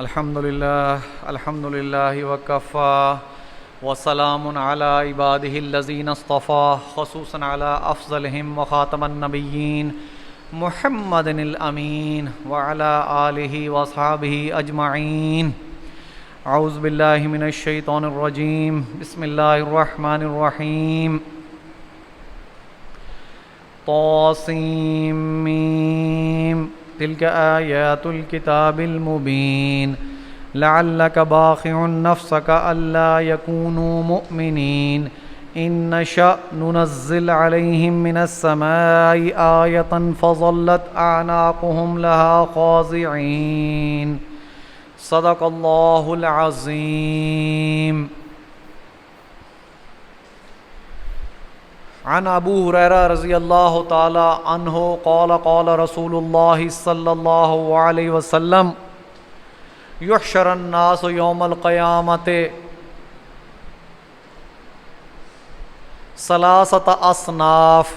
الحمد لله وكفى وسلام على عباده الذين اصطفى خصوصا على أفضلهم وخاتم النبيين محمد الأمين وعلى آله وأصحابه أجمعين. أعوذ بالله من الشيطان الرجيم. بسم الله الرحمن الرحيم. طاسيم تلك آيات الكتاب المبين لعلك باخع نفسك ألا يكونوا مؤمنين إن نشأ ننزل عليهم من السماء آية فظلت أعناقهم لها خاضعين. صدق الله العظيم. عن ابو ہریرہ رضی اللہ تعالی عنہ قال قال رسول اللہ صلی اللہ علیہ وسلم یحشر الناس یوم القیامت ثلاثۃ اصناف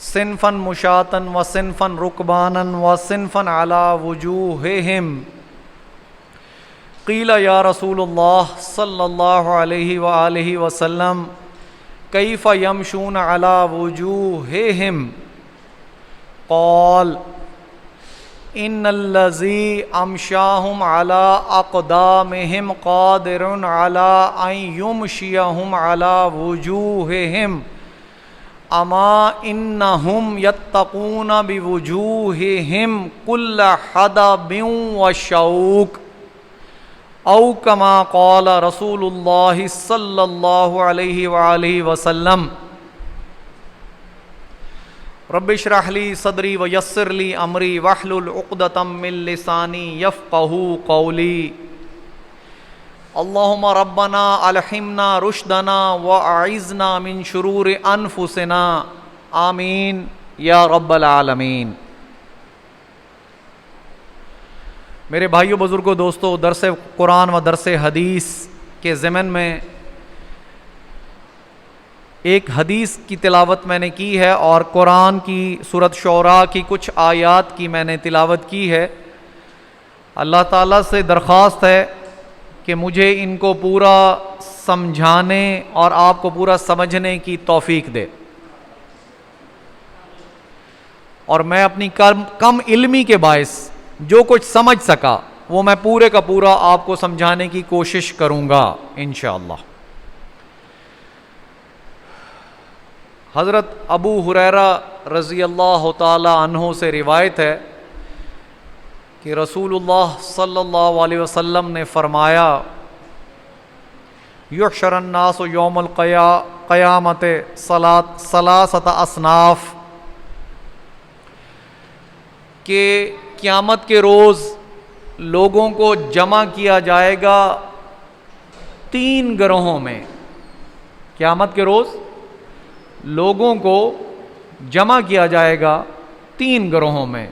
صنفا مشاة وصنفا رکبانا وصنفا علی وجوہہم. قیل یا رسول اللہ صلی اللہ علیہ وآلہ وسلم کیف یمشون علی وجوہہم؟ قال ان الذی امشاہم علی اقدامہم قادر علی ان یمشیہم علی وجوہہم اما انہم یتقون بوجوہہم کل حدب وشوک او کما قال رسول اللہ صلی اللہ علیہ وآلہ وسلم. رب اشرح لی صدری ویسر لی امری واحلل عقدۃ من لسانی یفقہوا قولی. اللہم ربنا الہمنا رشدنا واعذنا من شرور انفسنا آمین یا رب العالمین. میرے بھائیوں بزرگوں دوستوں، درس قرآن و درس حدیث کے ضمن میں ایک حدیث کی تلاوت میں نے کی ہے اور قرآن کی سورۃ شعراء کی کچھ آیات کی میں نے تلاوت کی ہے. اللہ تعالیٰ سے درخواست ہے کہ مجھے ان کو پورا سمجھانے اور آپ کو پورا سمجھنے کی توفیق دے، اور میں اپنی کم علمی کے باعث جو کچھ سمجھ سکا وہ میں پورے کا پورا آپ کو سمجھانے کی کوشش کروں گا انشاءاللہ. حضرت ابو ہریرہ رضی اللہ تعالی عنہ سے روایت ہے کہ رسول اللہ صلی اللہ علیہ وسلم نے فرمایا یحشر الناس یوم القیامت ثلاثۃ اصناف، کہ قیامت کے روز لوگوں کو جمع کیا جائے گا تین گروہوں میں. قیامت کے روز لوگوں کو جمع کیا جائے گا تین گروہوں میں.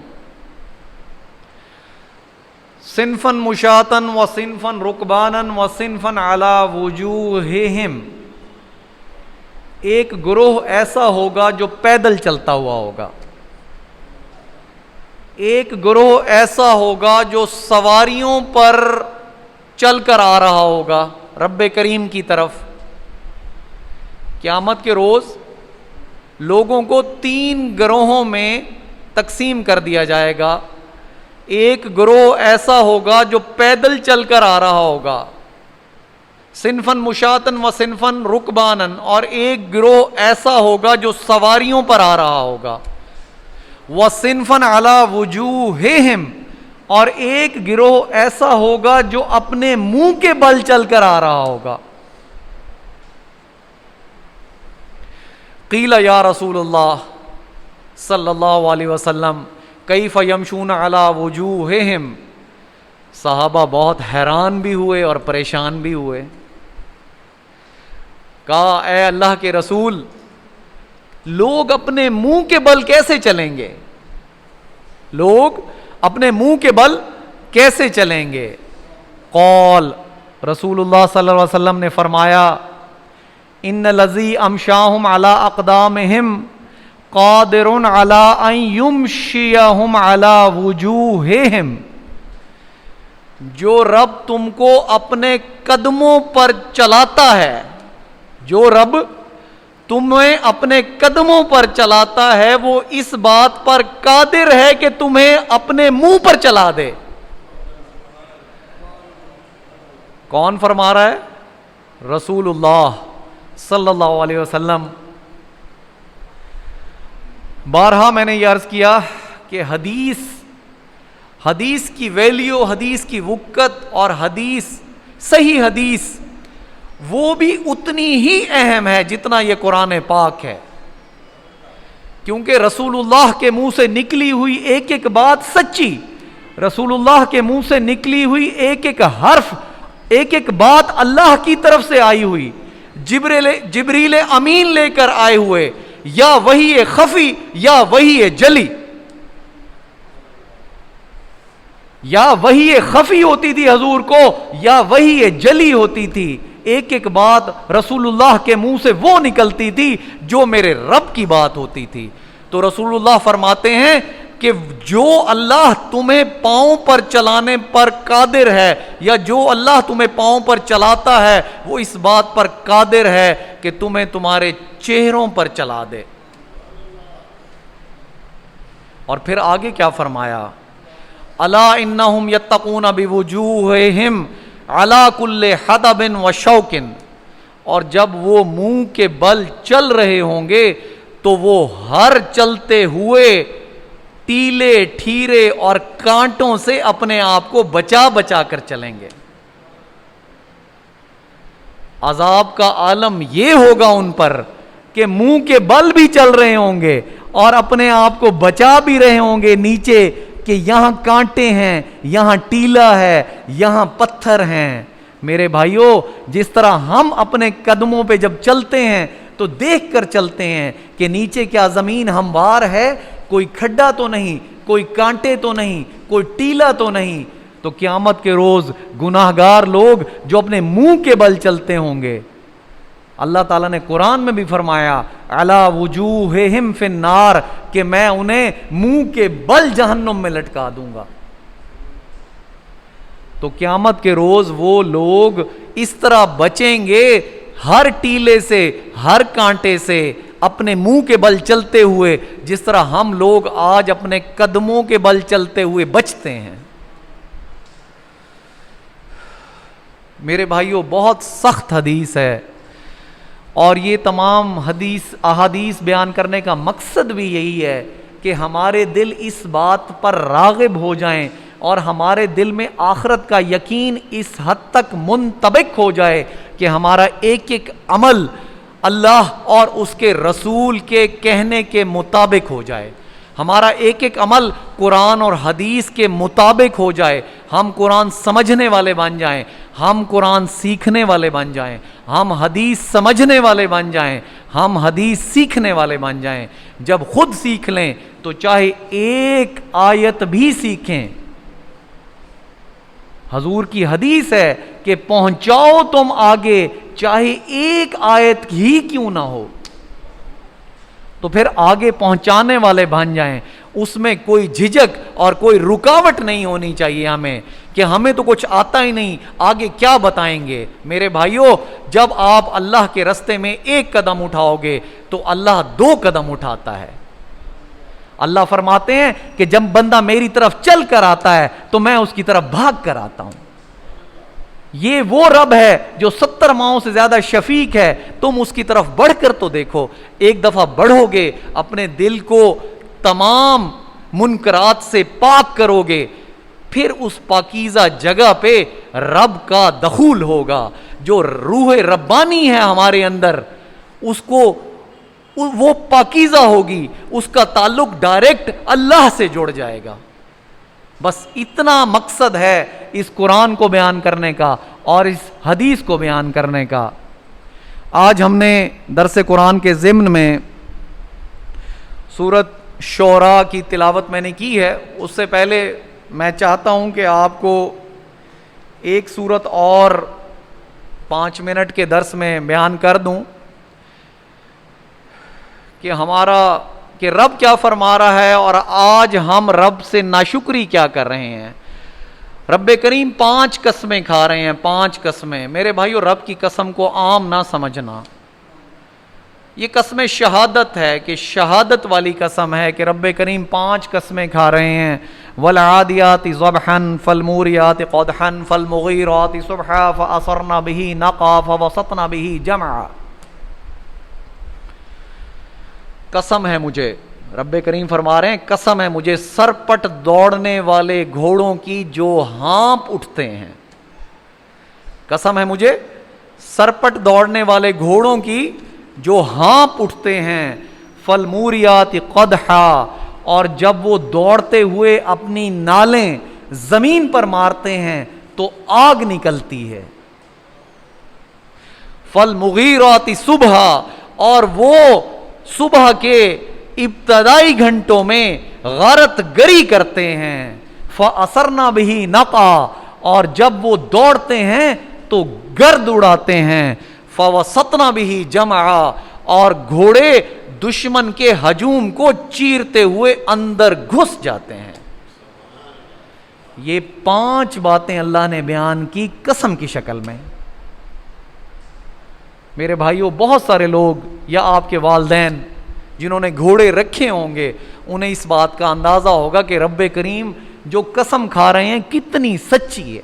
صنفا مشاة وصنفا رکبانا وصنفا علی وجوہہم. ایک گروہ ایسا ہوگا جو پیدل چلتا ہوا ہوگا، ایک گروہ ایسا ہوگا جو سواریوں پر چل کر آ رہا ہوگا رب کریم کی طرف. قیامت کے روز لوگوں کو تین گروہوں میں تقسیم کر دیا جائے گا. ایک گروہ ایسا ہوگا جو پیدل چل کر آ رہا ہوگا، صنفاً مشاة و صنفاً رکبانا، اور ایک گروہ ایسا ہوگا جو سواریوں پر آ رہا ہوگا، وَصِنْفًا عَلَى وُجُوهِهِمْ، اور ایک گروہ ایسا ہوگا جو اپنے منہ کے بل چل کر آ رہا ہوگا. قیل یا رسول اللہ صلی اللہ علیہ وسلم کیف یمشون علی وجوہہم. صحابہ بہت حیران بھی ہوئے اور پریشان بھی ہوئے. کہا اے اللہ کے رسول، لوگ اپنے منہ کے بل کیسے چلیں گے؟ لوگ اپنے منہ کے بل کیسے چلیں گے؟ قال، رسول اللہ صلی اللہ علیہ وسلم نے فرمایا ان الذی امشاہم علی اقدامہم قادر علی ان یمشیہم علی وجوہہم. جو رب تم کو اپنے قدموں پر چلاتا ہے، جو رب تمہیں اپنے قدموں پر چلاتا ہے، وہ اس بات پر قادر ہے کہ تمہیں اپنے منہ پر چلا دے۔ کون فرما رہا ہے؟ رسول اللہ صلی اللہ علیہ وسلم۔ بارہا میں نے یہ عرض کیا کہ حدیث کی ویلیو، حدیث کی وقت اور صحیح حدیث وہ بھی اتنی ہی اہم ہے جتنا یہ قرآن پاک ہے، کیونکہ رسول اللہ کے منہ سے نکلی ہوئی ایک ایک بات سچی، رسول اللہ کے منہ سے نکلی ہوئی ایک ایک حرف، ایک ایک بات اللہ کی طرف سے آئی ہوئی، جبریل امین لے کر آئے ہوئے، یا وحی خفی یا وحی جلی، یا وحی خفی ہوتی تھی حضور کو یا وحی جلی ہوتی تھی، ایک ایک بات رسول اللہ کے منہ سے وہ نکلتی تھی جو میرے رب کی بات ہوتی تھی۔ تو رسول اللہ فرماتے ہیں کہ جو اللہ تمہیں پاؤں پر چلانے پر قادر ہے، یا جو اللہ تمہیں پاؤں پر چلاتا ہے، وہ اس بات پر قادر ہے کہ تمہیں تمہارے چہروں پر چلا دے۔ اور پھر آگے کیا فرمایا؟ الا انہم یتقون بوجوہہم علی کل حدب وشوک، اور جب وہ منہ کے بل چل رہے ہوں گے تو وہ ہر چلتے ہوئے ٹیلے ٹھیرے اور کانٹوں سے اپنے آپ کو بچا بچا کر چلیں گے۔ عذاب کا عالم یہ ہوگا ان پر کہ منہ کے بل بھی چل رہے ہوں گے اور اپنے آپ کو بچا بھی رہے ہوں گے نیچے کہ یہاں کانٹے ہیں، یہاں ٹیلا ہے، یہاں پتھر ہیں۔ میرے بھائیوں، جس طرح ہم اپنے قدموں پہ جب چلتے ہیں تو دیکھ کر چلتے ہیں کہ نیچے کیا زمین ہموار ہے، کوئی کھڈا تو نہیں، کوئی کانٹے تو نہیں، کوئی ٹیلا تو نہیں، تو قیامت کے روز گناہگار لوگ جو اپنے منہ کے بل چلتے ہوں گے، اللہ تعالیٰ نے قرآن میں بھی فرمایا علی وجوہہم فی النار، کہ میں انہیں منہ کے بل جہنم میں لٹکا دوں گا۔ تو قیامت کے روز وہ لوگ اس طرح بچیں گے ہر ٹیلے سے، ہر کانٹے سے، اپنے منہ کے بل چلتے ہوئے، جس طرح ہم لوگ آج اپنے قدموں کے بل چلتے ہوئے بچتے ہیں۔ میرے بھائیوں، بہت سخت حدیث ہے، اور یہ تمام احادیث بیان کرنے کا مقصد بھی یہی ہے کہ ہمارے دل اس بات پر راغب ہو جائیں اور ہمارے دل میں آخرت کا یقین اس حد تک منطبق ہو جائے کہ ہمارا ایک ایک عمل اللہ اور اس کے رسول کے کہنے کے مطابق ہو جائے، ہمارا ایک ایک عمل قرآن اور حدیث کے مطابق ہو جائے، ہم قرآن سمجھنے والے بن جائیں، ہم قرآن سیکھنے والے بن جائیں، ہم حدیث سمجھنے والے بن جائیں، ہم حدیث سیکھنے والے بن جائیں۔ جب خود سیکھ لیں تو چاہے ایک آیت بھی سیکھیں، حضور کی حدیث ہے کہ پہنچاؤ تم آگے چاہے ایک آیت ہی کیوں نہ ہو، تو پھر آگے پہنچانے والے بن جائیں۔ اس میں کوئی جھجک اور کوئی رکاوٹ نہیں ہونی چاہیے ہمیں کہ ہمیں تو کچھ آتا ہی نہیں، آگے کیا بتائیں گے۔ میرے بھائیوں، جب آپ اللہ کے راستے میں ایک قدم اٹھاؤ گے تو اللہ 2 قدم اٹھاتا ہے۔ اللہ فرماتے ہیں کہ جب بندہ میری طرف چل کر آتا ہے تو میں اس کی طرف بھاگ کر آتا ہوں۔ یہ وہ رب ہے جو 70 ماؤں سے زیادہ شفیق ہے، تم اس کی طرف بڑھ کر تو دیکھو۔ ایک دفعہ بڑھو گے، اپنے دل کو تمام منکرات سے پاک کرو گے، پھر اس پاکیزہ جگہ پہ رب کا دخول ہوگا۔ جو روح ربانی ہے ہمارے اندر، اس کو وہ پاکیزہ ہوگی، اس کا تعلق ڈائریکٹ اللہ سے جڑ جائے گا۔ بس اتنا مقصد ہے اس قرآن کو بیان کرنے کا اور اس حدیث کو بیان کرنے کا۔ آج ہم نے درس قرآن کے ضمن میں سورۃ شعراء کی تلاوت میں نے کی ہے۔ اس سے پہلے میں چاہتا ہوں کہ آپ کو ایک سورت اور 5 منٹ کے درس میں بیان کر دوں کہ رب کیا فرما رہا ہے اور آج ہم رب سے ناشکری کیا کر رہے ہیں۔ رب کریم 5 قسمیں کھا رہے ہیں، 5 قسمیں. میرے بھائیو، رب کی قسم کو عام نہ سمجھنا. یہ قسم شہادت ہے کہ شہادت والی قسم ہے کہ رب کریم 5 قسمیں کھا رہے ہیں. والعادیات ضبحا فالموریات قدحا فالمغیرات صبحا فأثرن به نقعا فوسطن به جمعا. قسم ہے مجھے، رب کریم فرما رہے ہیں قسم ہے مجھے سرپٹ دوڑنے والے گھوڑوں کی جو ہانپ اٹھتے ہیں. قسم ہے مجھے سرپٹ دوڑنے والے گھوڑوں کی جو ہانپ اٹھتے ہیں. فالموریات قدحا، اور جب وہ دوڑتے ہوئے اپنی نالیں زمین پر مارتے ہیں تو آگ نکلتی ہے. فالمغیرات صبحا، اور وہ صبح کے ابتدائی گھنٹوں میں غارت گری کرتے ہیں. فَأَثَرْنَا بِهِ نَقْعًا، اور جب وہ دوڑتے ہیں تو گرد اڑاتے ہیں. فَوَسَطْنَا بِهِ جَمْعًا، اور گھوڑے دشمن کے ہجوم کو چیرتے ہوئے اندر گھس جاتے ہیں. یہ 5 باتیں اللہ نے بیان کی قسم کی شکل میں. میرے بھائیوں، بہت سارے لوگ یا آپ کے والدین جنہوں نے گھوڑے رکھے ہوں گے انہیں اس بات کا اندازہ ہوگا کہ رب کریم جو قسم کھا رہے ہیں کتنی سچی ہے،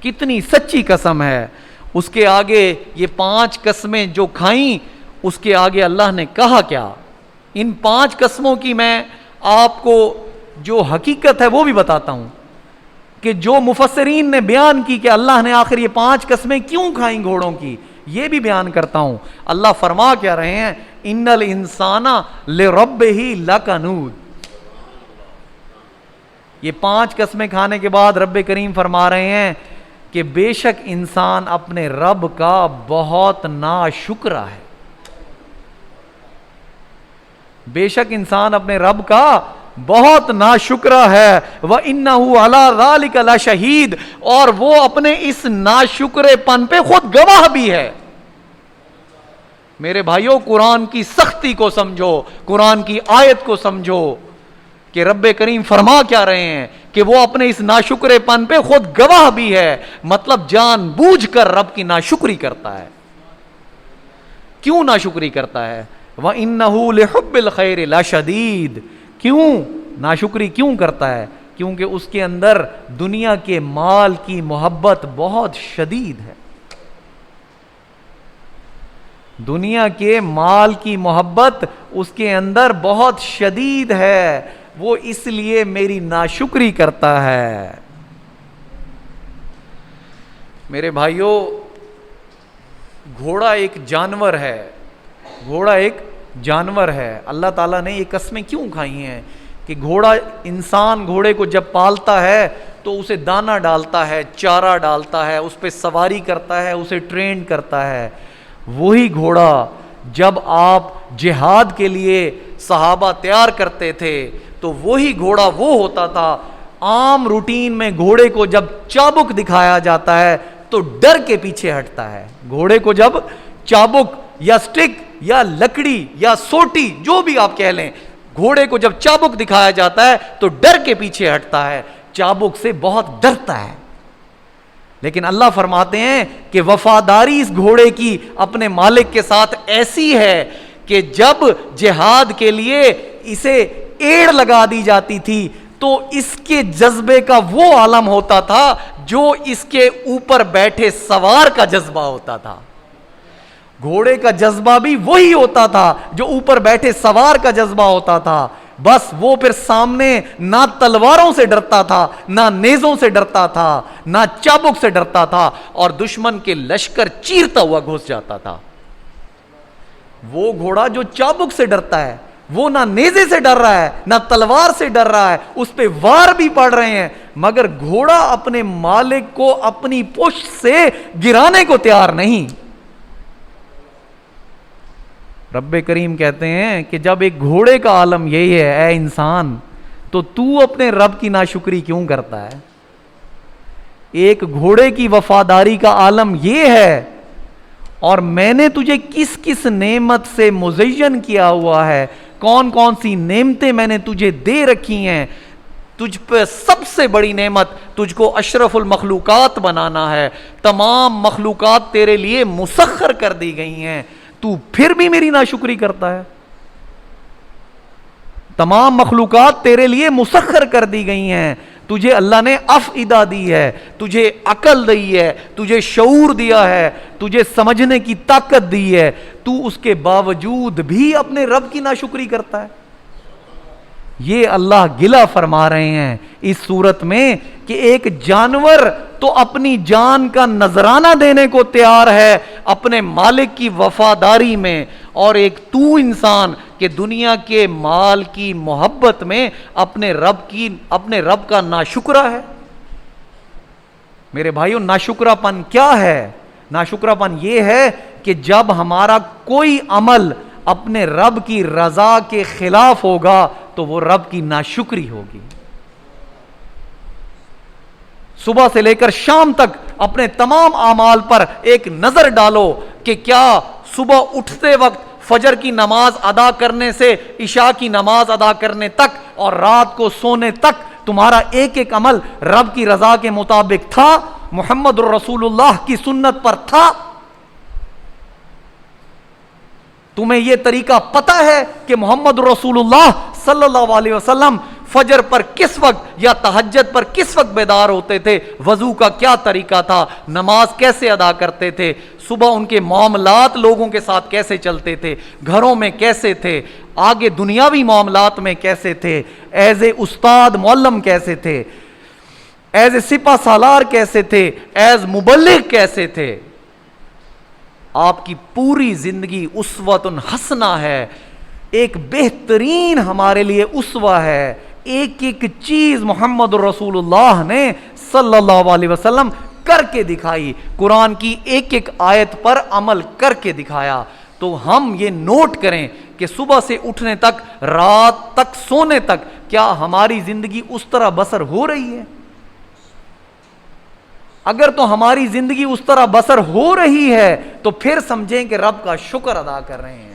کتنی سچی قسم ہے. اس کے آگے یہ 5 قسمیں جو کھائیں، اس کے آگے اللہ نے کہا کیا. ان 5 قسموں کی میں آپ کو جو حقیقت ہے وہ بھی بتاتا ہوں کہ جو مفسرین نے بیان کی کہ اللہ نے آخر یہ 5 قسمیں کیوں کھائیں گھوڑوں کی، یہ بھی بیان کرتا ہوں. اللہ فرما کیا رہے ہیں، ان الانسان لربہ لکنود. یہ 5 قسمیں کھانے کے بعد رب کریم فرما رہے ہیں کہ بے شک انسان اپنے رب کا بہت ناشکرا ہے. بے شک انسان اپنے رب کا بہت ناشکرا ہے. وَإِنَّهُ عَلَى ذَلِكَ لَشَهِيدٌ، اور وہ اپنے اس ناشکرے پن پہ خود گواہ بھی ہے. میرے بھائیوں، قرآن کی سختی کو سمجھو، قرآن کی آیت کو سمجھو کہ رب کریم فرما کیا رہے ہیں کہ وہ اپنے اس ناشکرے پن پہ خود گواہ بھی ہے. مطلب جان بوجھ کر رب کی ناشکری کرتا ہے. کیوں ناشکری کرتا ہے؟ وَإِنَّهُ لِحُبِّ الْخَيْرِ لَشَدِيدٌ. کیوں ناشکری کیوں کرتا ہے؟ کیونکہ اس کے اندر دنیا کے مال کی محبت بہت شدید ہے. دنیا کے مال کی محبت اس کے اندر بہت شدید ہے، وہ اس لیے میری ناشکری کرتا ہے. میرے بھائیوں، گھوڑا ایک جانور ہے، گھوڑا ایک جانور ہے. اللہ تعالیٰ نے یہ قسمیں کیوں کھائی ہیں کہ گھوڑا، انسان گھوڑے کو جب پالتا ہے تو اسے دانہ ڈالتا ہے، چارہ ڈالتا ہے، اس پہ سواری کرتا ہے، اسے ٹرین کرتا ہے. وہی گھوڑا جب آپ جہاد کے لیے صحابہ تیار کرتے تھے تو وہی گھوڑا وہ ہوتا تھا. عام روٹین میں گھوڑے کو جب چابک دکھایا جاتا ہے تو ڈر کے پیچھے ہٹتا ہے. گھوڑے کو جب چابک یا سٹک یا لکڑی یا سوٹی جو بھی آپ کہہ لیں، گھوڑے کو جب چابک دکھایا جاتا ہے تو ڈر کے پیچھے ہٹتا ہے، چابک سے بہت ڈرتا ہے. لیکن اللہ فرماتے ہیں کہ وفاداری اس گھوڑے کی اپنے مالک کے ساتھ ایسی ہے کہ جب جہاد کے لیے اسے ایڑ لگا دی جاتی تھی تو اس کے جذبے کا وہ عالم ہوتا تھا جو اس کے اوپر بیٹھے سوار کا جذبہ ہوتا تھا. گھوڑے کا جذبہ بھی وہی ہوتا تھا جو اوپر بیٹھے سوار کا جذبہ ہوتا تھا. بس وہ پھر سامنے نہ تلواروں سے ڈرتا تھا، نہ نیزوں سے ڈرتا تھا، نہ چابک سے ڈرتا تھا، اور دشمن کے لشکر چیرتا ہوا گھس جاتا تھا. وہ گھوڑا جو چابک سے ڈرتا ہے، وہ نہ نیزے سے ڈر رہا ہے، نہ تلوار سے ڈر رہا ہے، اس پہ وار بھی پڑ رہے ہیں، مگر گھوڑا اپنے مالک کو اپنی پشت سے گرانے کو تیار نہیں. رب کریم کہتے ہیں کہ جب ایک گھوڑے کا عالم یہی ہے، اے انسان، تو اپنے رب کی ناشکری کیوں کرتا ہے؟ ایک گھوڑے کی وفاداری کا عالم یہ ہے، اور میں نے تجھے کس کس نعمت سے مزین کیا ہوا ہے، کون کون سی نعمتیں میں نے تجھے دے رکھی ہیں. تجھ پہ سب سے بڑی نعمت تجھ کو اشرف المخلوقات بنانا ہے، تمام مخلوقات تیرے لیے مسخر کر دی گئی ہیں، تو پھر بھی میری ناشکری کرتا ہے۔ تمام مخلوقات تیرے لیے مسخر کر دی گئی ہیں، تجھے اللہ نے افئدہ دی ہے، تجھے عقل دی ہے، تجھے شعور دیا ہے، تجھے سمجھنے کی طاقت دی ہے، تو اس کے باوجود بھی اپنے رب کی ناشکری کرتا ہے۔ یہ اللہ گلہ فرما رہے ہیں اس صورت میں کہ ایک جانور تو اپنی جان کا نذرانہ دینے کو تیار ہے اپنے مالک کی وفاداری میں، اور ایک تو انسان کہ دنیا کے مال کی محبت میں اپنے رب کا ناشکرا ہے۔ میرے بھائیو، ناشکرا پن کیا ہے؟ ناشکرا پن یہ ہے کہ جب ہمارا کوئی عمل اپنے رب کی رضا کے خلاف ہوگا تو وہ رب کی ناشکری ہوگی۔ صبح سے لے کر شام تک اپنے تمام اعمال پر ایک نظر ڈالو کہ کیا صبح اٹھتے وقت فجر کی نماز ادا کرنے سے عشاء کی نماز ادا کرنے تک اور رات کو سونے تک تمہارا ایک ایک عمل رب کی رضا کے مطابق تھا، محمد رسول اللہ کی سنت پر تھا؟ تمہیں یہ طریقہ پتہ ہے کہ محمد رسول اللہ صلی اللہ علیہ وسلم فجر پر کس وقت یا تہجد پر کس وقت بیدار ہوتے تھے، وضو کا کیا طریقہ تھا، نماز کیسے ادا کرتے تھے، صبح ان کے معاملات لوگوں کے ساتھ کیسے چلتے تھے، گھروں میں کیسے تھے، آگے دنیاوی معاملات میں کیسے تھے، ایز اے استاد معلم کیسے تھے، ایز اے سپہ سالار کیسے تھے، ایز مبلغ کیسے تھے۔ آپ کی پوری زندگی اسوۃ حسنہ ہے، ایک بہترین ہمارے لیے اسوہ ہے، ایک ایک چیز محمد رسول اللہ نے صلی اللہ علیہ وسلم کر کے دکھائی، قرآن کی ایک ایک آیت پر عمل کر کے دکھایا۔ تو ہم یہ نوٹ کریں کہ صبح سے اٹھنے تک رات تک سونے تک کیا ہماری زندگی اس طرح بسر ہو رہی ہے؟ اگر تو ہماری زندگی اس طرح بسر ہو رہی ہے تو پھر سمجھیں کہ رب کا شکر ادا کر رہے ہیں،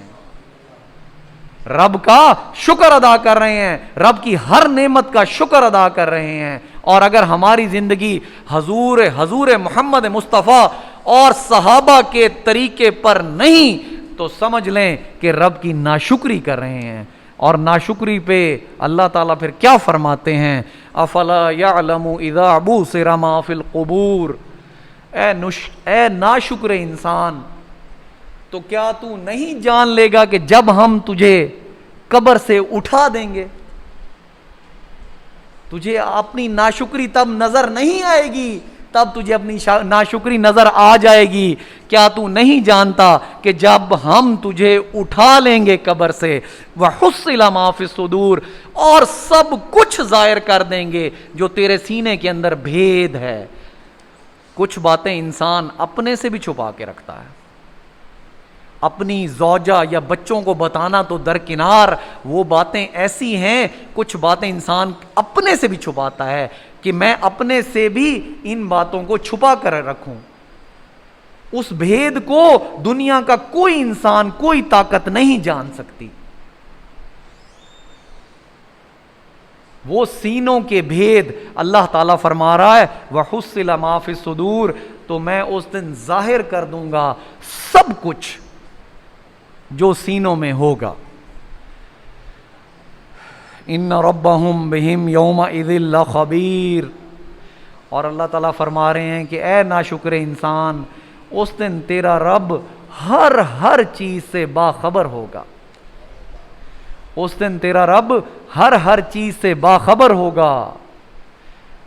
رب کا شکر ادا کر رہے ہیں، رب کی ہر نعمت کا شکر ادا کر رہے ہیں۔ اور اگر ہماری زندگی حضور محمد مصطفیٰ اور صحابہ کے طریقے پر نہیں تو سمجھ لیں کہ رب کی ناشکری کر رہے ہیں۔ اور ناشکری پہ اللہ تعالیٰ پھر کیا فرماتے ہیں؟ افلا یعلم اذا بوسر ما فی القبور، اے ناشکر انسان، تو کیا تو نہیں جان لے گا کہ جب ہم تجھے قبر سے اٹھا دیں گے تجھے اپنی ناشکری تب نظر نہیں آئے گی، تب تجھے اپنی ناشکری نظر آ جائے گی۔ کیا تو نہیں جانتا کہ جب ہم تجھے اٹھا لیں گے قبر سے، وَحُصِّلَ مَا فِي الصُّدُورِ، اور سب کچھ ظاہر کر دیں گے جو تیرے سینے کے اندر بھید ہے۔ کچھ باتیں انسان اپنے سے بھی چھپا کے رکھتا ہے، اپنی زوجہ یا بچوں کو بتانا تو درکنار، وہ باتیں ایسی ہیں، کچھ باتیں انسان اپنے سے بھی چھپاتا ہے کہ میں اپنے سے بھی ان باتوں کو چھپا کر رکھوں۔ اس بھید کو دنیا کا کوئی انسان، کوئی طاقت نہیں جان سکتی۔ وہ سینوں کے بھید اللہ تعالیٰ فرما رہا ہے وَحُصِّلَ مَا فِي الصُّدُورِ، تو میں اس دن ظاہر کر دوں گا سب کچھ جو سینوں میں ہوگا۔ ان ربہم بہم یومئذ لخبیر، اور اللہ تعالیٰ فرما رہے ہیں کہ اے ناشکر انسان، اس دن تیرا رب ہر چیز سے باخبر ہوگا، اس دن تیرا رب ہر چیز سے باخبر ہوگا۔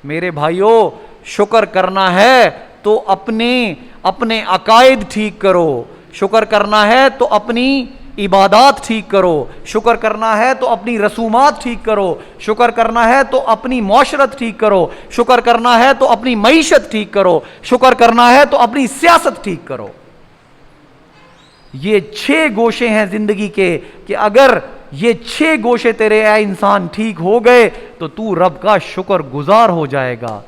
میرے بھائیوں، شکر کرنا ہے تو اپنے عقائد ٹھیک کرو، شکر کرنا ہے تو اپنی عبادات ٹھیک کرو، شکر کرنا ہے تو اپنی رسومات ٹھیک کرو، شکر کرنا ہے تو اپنی معاشرت ٹھیک کرو، شکر کرنا ہے تو اپنی معیشت ٹھیک کرو، شکر کرنا ہے تو اپنی سیاست ٹھیک کرو۔ یہ 6 گوشے ہیں زندگی کے کہ اگر یہ 6 گوشے تیرے اے انسان ٹھیک ہو گئے تو تو رب کا شکر گزار ہو جائے گا۔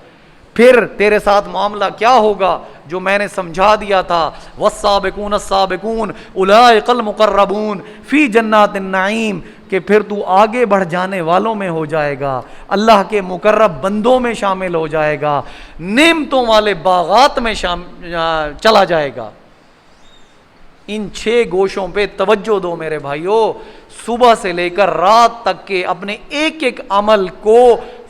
پھر تیرے ساتھ معاملہ کیا ہوگا؟ جو میں نے سمجھا دیا تھا، والسابقون السابقون اولئک المقربون فی جنات النعیم، کہ پھر تو آگے بڑھ جانے والوں میں ہو جائے گا، اللہ کے مقرب بندوں میں شامل ہو جائے گا، نعمتوں والے باغات میں چلا جائے گا۔ ان 6 گوشوں پہ توجہ دو میرے بھائیو، صبح سے لے کر رات تک کے اپنے ایک ایک عمل کو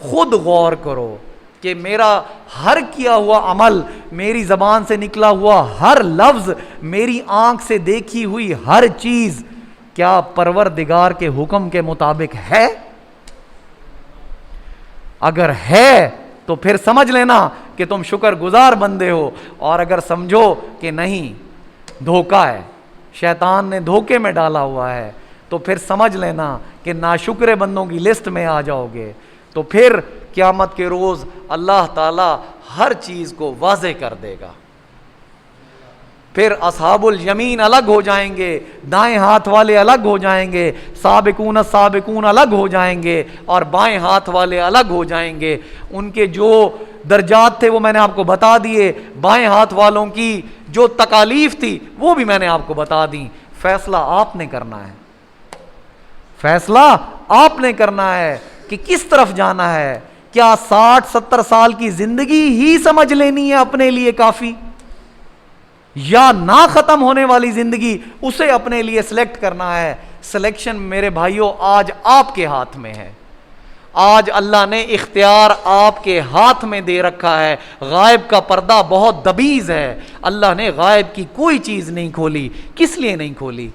خود غور کرو کہ میرا ہر کیا ہوا عمل، میری زبان سے نکلا ہوا ہر لفظ، میری آنکھ سے دیکھی ہوئی ہر چیز کیا پروردگار کے حکم کے مطابق ہے؟ اگر ہے تو پھر سمجھ لینا کہ تم شکر گزار بندے ہو، اور اگر سمجھو کہ نہیں، دھوکہ ہے، شیطان نے دھوکے میں ڈالا ہوا ہے، تو پھر سمجھ لینا کہ ناشکر بندوں کی لسٹ میں آ جاؤ گے۔ تو پھر قیامت کے روز اللہ تعالی ہر چیز کو واضح کر دے گا۔ پھر اصحاب الیمین الگ ہو جائیں گے، دائیں ہاتھ والے الگ ہو جائیں گے، سابقون السابقون الگ ہو جائیں گے، اور بائیں ہاتھ والے الگ ہو جائیں گے۔ ان کے جو درجات تھے وہ میں نے آپ کو بتا دیے، بائیں ہاتھ والوں کی جو تکالیف تھی وہ بھی میں نے آپ کو بتا دی۔ فیصلہ آپ نے کرنا ہے، فیصلہ آپ نے کرنا ہے کہ کس طرف جانا ہے۔ کیا 60-70 سال کی زندگی ہی سمجھ لینی ہے اپنے لیے کافی، یا نہ ختم ہونے والی زندگی اسے اپنے لیے سلیکٹ کرنا ہے؟ سلیکشن میرے بھائیوں آج آپ کے ہاتھ میں ہے، آج اللہ نے اختیار آپ کے ہاتھ میں دے رکھا ہے۔ غائب کا پردہ بہت دبیز ہے، اللہ نے غائب کی کوئی چیز نہیں کھولی۔ کس لیے نہیں کھولی؟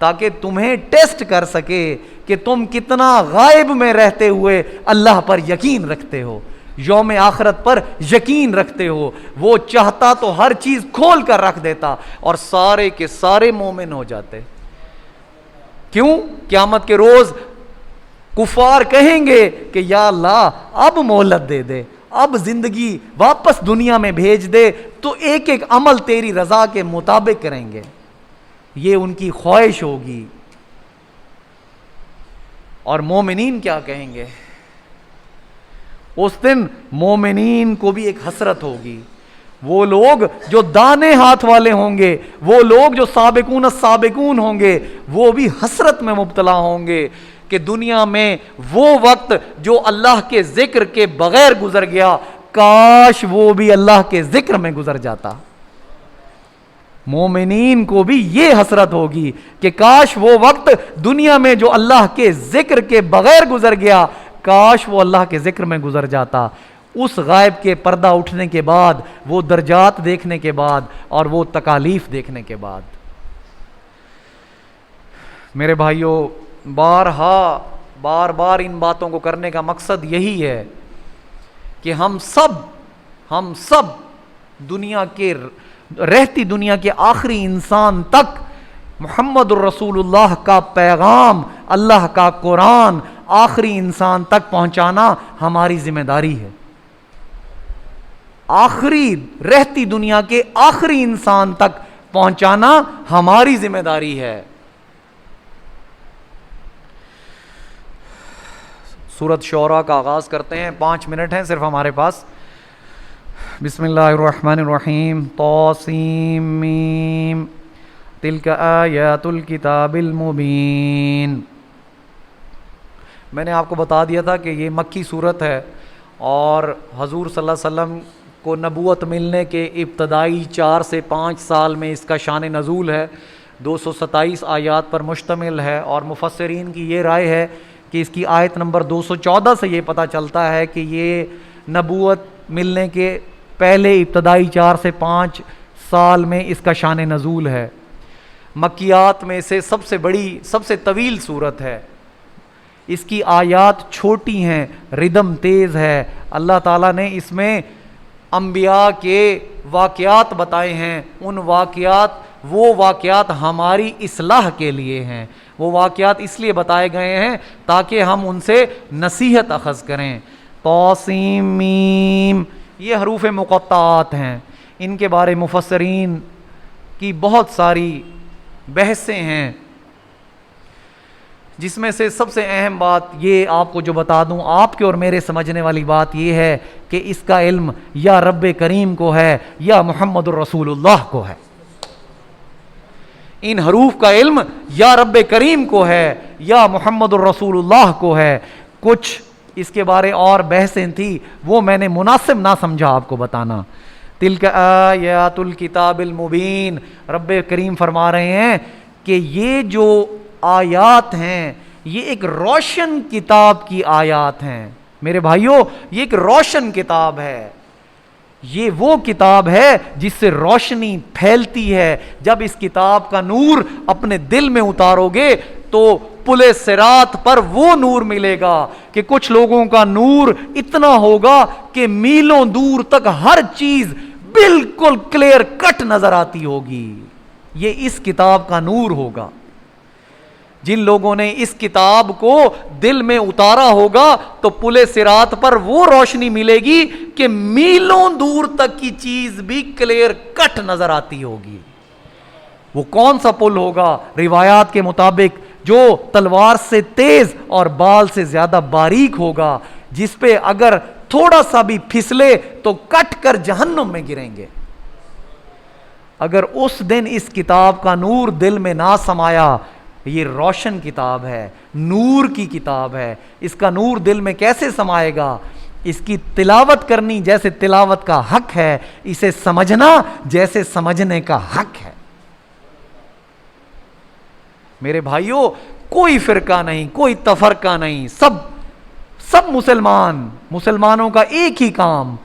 تاکہ تمہیں ٹیسٹ کر سکے کہ تم کتنا غائب میں رہتے ہوئے اللہ پر یقین رکھتے ہو، یوم آخرت پر یقین رکھتے ہو۔ وہ چاہتا تو ہر چیز کھول کر رکھ دیتا اور سارے کے سارے مومن ہو جاتے۔ کیوں؟ قیامت کے روز کفار کہیں گے کہ یا اللہ اب مہلت دے دے، اب زندگی واپس دنیا میں بھیج دے تو ایک ایک عمل تیری رضا کے مطابق کریں گے، یہ ان کی خواہش ہوگی۔ اور مومنین کیا کہیں گے؟ اس دن مومنین کو بھی ایک حسرت ہوگی۔ وہ لوگ جو دانے ہاتھ والے ہوں گے، وہ لوگ جو سابقون السابقون ہوں گے، وہ بھی حسرت میں مبتلا ہوں گے کہ دنیا میں وہ وقت جو اللہ کے ذکر کے بغیر گزر گیا، کاش وہ بھی اللہ کے ذکر میں گزر جاتا۔ مومنین کو بھی یہ حسرت ہوگی کہ کاش وہ وقت دنیا میں جو اللہ کے ذکر کے بغیر گزر گیا، کاش وہ اللہ کے ذکر میں گزر جاتا۔ اس غائب کے پردہ اٹھنے کے بعد، وہ درجات دیکھنے کے بعد، اور وہ تکالیف دیکھنے کے بعد، میرے بھائیوں بار بار ان باتوں کو کرنے کا مقصد یہی ہے کہ ہم سب دنیا کے رہتی دنیا کے آخری انسان تک محمد الرسول اللہ کا پیغام، اللہ کا قرآن آخری انسان تک پہنچانا ہماری ذمہ داری ہے۔ آخری رہتی دنیا کے آخری انسان تک پہنچانا ہماری ذمہ داری ہے۔ سورۃ شعراء کا آغاز کرتے ہیں، 5 منٹ ہیں صرف ہمارے پاس۔ بسم اللہ الرحمن الرحیم، طاسیم میم، تلک آیات الکتاب المبین۔ میں نے آپ کو بتا دیا تھا کہ یہ مکی صورت ہے، اور حضور صلی اللہ علیہ وسلم کو نبوت ملنے کے ابتدائی 4 سے 5 سال میں اس کا شان نزول ہے، 227 آیات پر مشتمل ہے، اور مفسرین کی یہ رائے ہے کہ اس کی آیت نمبر 214 سے یہ پتہ چلتا ہے کہ یہ نبوت ملنے کے پہلے ابتدائی 4 سے 5 سال میں اس کا شان نزول ہے۔ مکیات میں سے سب سے بڑی، سب سے طویل صورت ہے۔ اس کی آیات چھوٹی ہیں، ردم تیز ہے۔ اللہ تعالیٰ نے اس میں انبیاء کے واقعات بتائے ہیں، وہ واقعات ہماری اصلاح کے لیے ہیں۔ وہ واقعات اس لیے بتائے گئے ہیں تاکہ ہم ان سے نصیحت اخذ کریں۔ طاسیم میم، یہ حروف مقطعات ہیں، ان کے بارے مفسرین کی بہت ساری بحثیں ہیں۔ جس میں سے سب سے اہم بات یہ آپ کو جو بتا دوں، آپ کے اور میرے سمجھنے والی بات یہ ہے کہ اس کا علم یا رب کریم کو ہے یا محمد الرسول اللہ کو ہے۔ ان حروف کا علم یا رب کریم کو ہے یا محمد الرسول اللہ کو ہے۔ کچھ اس کے بارے اور بحثیں تھی، وہ میں نے مناسب نہ سمجھا آپ کو بتانا۔ تلک آیات الکتاب المبین، رب کریم فرما رہے ہیں کہ یہ جو آیات ہیں یہ ایک روشن کتاب کی آیات ہیں۔ میرے بھائیوں، یہ ایک روشن کتاب ہے، یہ وہ کتاب ہے جس سے روشنی پھیلتی ہے۔ جب اس کتاب کا نور اپنے دل میں اتارو گے تو پلے صراط پر وہ نور ملے گا کہ کچھ لوگوں کا نور اتنا ہوگا کہ میلوں دور تک ہر چیز بالکل کلیئر کٹ نظر آتی ہوگی۔ یہ اس کتاب کا نور ہوگا۔ جن لوگوں نے اس کتاب کو دل میں اتارا ہوگا تو پلے صراط پر وہ روشنی ملے گی کہ میلوں دور تک کی چیز بھی کلیئر کٹ نظر آتی ہوگی۔ وہ کون سا پل ہوگا؟ روایات کے مطابق جو تلوار سے تیز اور بال سے زیادہ باریک ہوگا، جس پہ اگر تھوڑا سا بھی پھسلے تو کٹ کر جہنم میں گریں گے۔ اگر اس دن اس کتاب کا نور دل میں نہ سمایا، یہ روشن کتاب ہے، نور کی کتاب ہے، اس کا نور دل میں کیسے سمائے گا؟ اس کی تلاوت کرنی جیسے تلاوت کا حق ہے، اسے سمجھنا جیسے سمجھنے کا حق ہے۔ میرے بھائیوں، کوئی فرقہ نہیں، کوئی تفرقہ نہیں، سب مسلمانوں کا ایک ہی کام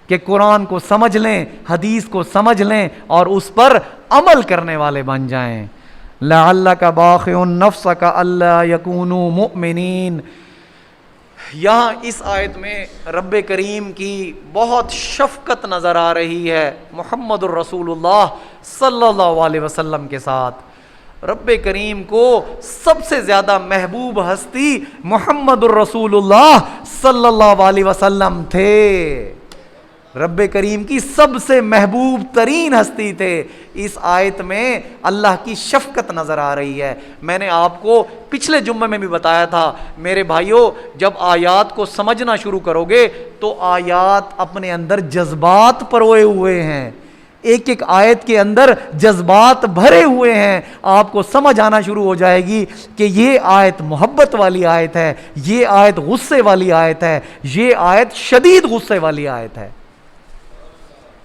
کہ قرآن کو سمجھ لیں، حدیث کو سمجھ لیں اور اس پر عمل کرنے والے بن جائیں۔ لعلک باخع نفسک الا یکونوا مؤمنین۔ یہاں اس آیت میں رب کریم کی بہت شفقت نظر آ رہی ہے محمد الرسول اللہ صلی اللہ علیہ وسلم کے ساتھ۔ رب کریم کو سب سے زیادہ محبوب ہستی محمد الرسول اللہ صلی اللہ علیہ وسلم تھے۔ رب کریم کی سب سے محبوب ترین ہستی تھے۔ اس آیت میں اللہ کی شفقت نظر آ رہی ہے۔ میں نے آپ کو پچھلے جمعے میں بھی بتایا تھا میرے بھائیوں، جب آیات کو سمجھنا شروع کرو گے تو آیات اپنے اندر جذبات پروئے ہوئے ہیں، ایک ایک آیت کے اندر جذبات بھرے ہوئے ہیں۔ آپ کو سمجھ آنا شروع ہو جائے گی کہ یہ آیت محبت والی آیت ہے، یہ آیت غصے والی آیت ہے، یہ آیت شدید غصے والی آیت ہے۔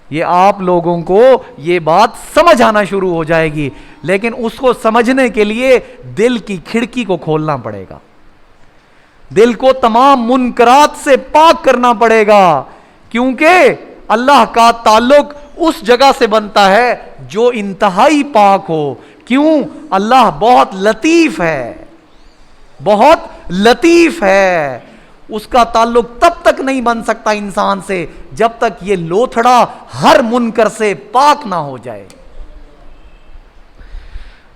یہ آپ لوگوں کو یہ بات سمجھ آنا شروع ہو جائے گی، لیکن اس کو سمجھنے کے لیے دل کی کھڑکی کو کھولنا پڑے گا، دل کو تمام منکرات سے پاک کرنا پڑے گا، کیونکہ اللہ کا تعلق اس جگہ سے بنتا ہے جو انتہائی پاک ہو۔ کیوں؟ اللہ بہت لطیف ہے، بہت لطیف ہے۔ اس کا تعلق تب تک نہیں بن سکتا انسان سے جب تک یہ لوتھڑا ہر منکر سے پاک نہ ہو جائے۔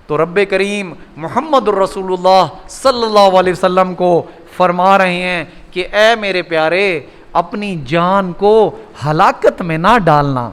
تو رب کریم محمد الرسول اللہ صلی اللہ علیہ وسلم کو فرما رہے ہیں کہ اے میرے پیارے، اپنی جان کو ہلاکت میں نہ ڈالنا،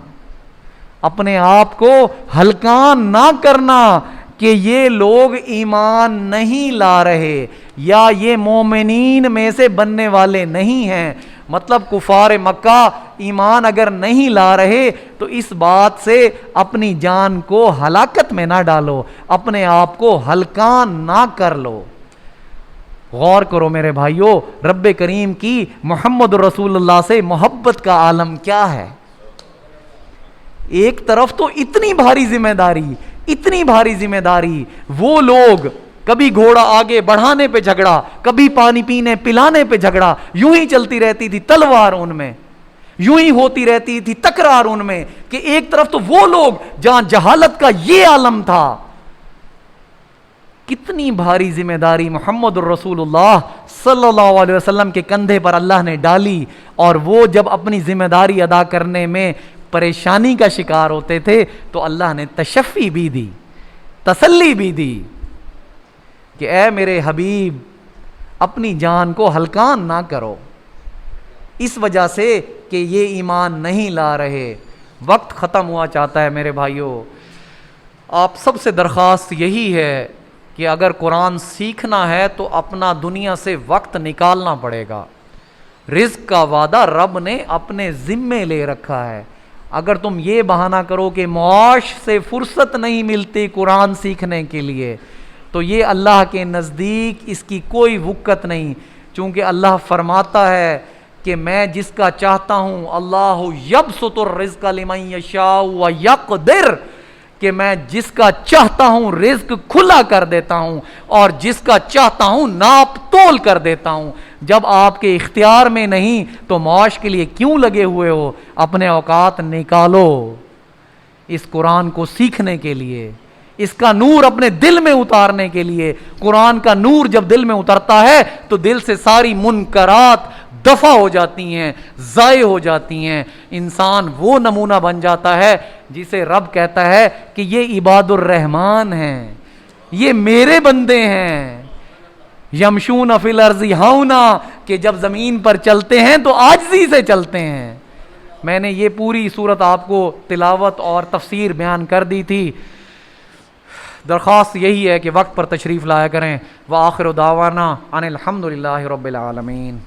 اپنے آپ کو ہلکان نہ کرنا کہ یہ لوگ ایمان نہیں لا رہے یا یہ مومنین میں سے بننے والے نہیں ہیں۔ مطلب کفار مکہ ایمان اگر نہیں لا رہے تو اس بات سے اپنی جان کو ہلاکت میں نہ ڈالو، اپنے آپ کو ہلکان نہ کر لو۔ غور کرو میرے بھائیوں، رب کریم کی محمد رسول اللہ سے محبت کا عالم کیا ہے۔ ایک طرف تو اتنی بھاری ذمہ داری، وہ لوگ کبھی گھوڑا آگے بڑھانے پہ جھگڑا، کبھی پانی پینے پلانے پہ جھگڑا، یوں ہی چلتی رہتی تھی تلوار ان میں، یوں ہی ہوتی رہتی تھی تکرار ان میں، کہ ایک طرف تو وہ لوگ جہاں جہالت کا یہ عالم تھا۔ کتنی بھاری ذمہ داری محمد الرسول اللہ صلی اللہ علیہ وسلم کے کندھے پر اللہ نے ڈالی، اور وہ جب اپنی ذمہ داری ادا کرنے میں پریشانی کا شکار ہوتے تھے تو اللہ نے تشفی بھی دی، تسلی بھی دی کہ اے میرے حبیب، اپنی جان کو ہلکان نہ کرو، اس وجہ سے کہ یہ ایمان نہیں لا رہے۔ وقت ختم ہوا چاہتا ہے میرے بھائیوں، آپ سب سے درخواست یہی ہے کہ اگر قرآن سیکھنا ہے تو اپنا دنیا سے وقت نکالنا پڑے گا. رزق کا وعدہ رب نے اپنے ذمے لے رکھا ہے. اگر تم یہ بہانہ کرو کہ معاش سے فرصت نہیں ملتی قرآن سیکھنے کے لیے، تو یہ اللہ کے نزدیک اس کی کوئی وقت نہیں. چونکہ اللہ فرماتا ہے کہ میں جس کا چاہتا ہوں، اللہ یبسط الرزق لمن یشاء ویقدر، کہ میں جس کا چاہتا ہوں رزق کھلا کر دیتا ہوں اور جس کا چاہتا ہوں ناپ تول کر دیتا ہوں. جب آپ کے اختیار میں نہیں تو معاش کے لیے کیوں لگے ہوئے ہو؟ اپنے اوقات نکالو اس قرآن کو سیکھنے کے لیے، اس کا نور اپنے دل میں اتارنے کے لیے. قرآن کا نور جب دل میں اترتا ہے تو دل سے ساری منکرات دفع ہو جاتی ہیں، ضائع ہو جاتی ہیں. انسان وہ نمونہ بن جاتا ہے جسے رب کہتا ہے کہ یہ عباد الرحمن ہیں، یہ میرے بندے ہیں. یمشون فی الارض ہونا، کہ جب زمین پر چلتے ہیں تو عاجزی سے چلتے ہیں. میں نے یہ پوری صورت آپ کو تلاوت اور تفسیر بیان کر دی تھی. درخواست یہی ہے کہ وقت پر تشریف لایا کریں. وآخر دعوانا ان الحمد للہ رب العالمین.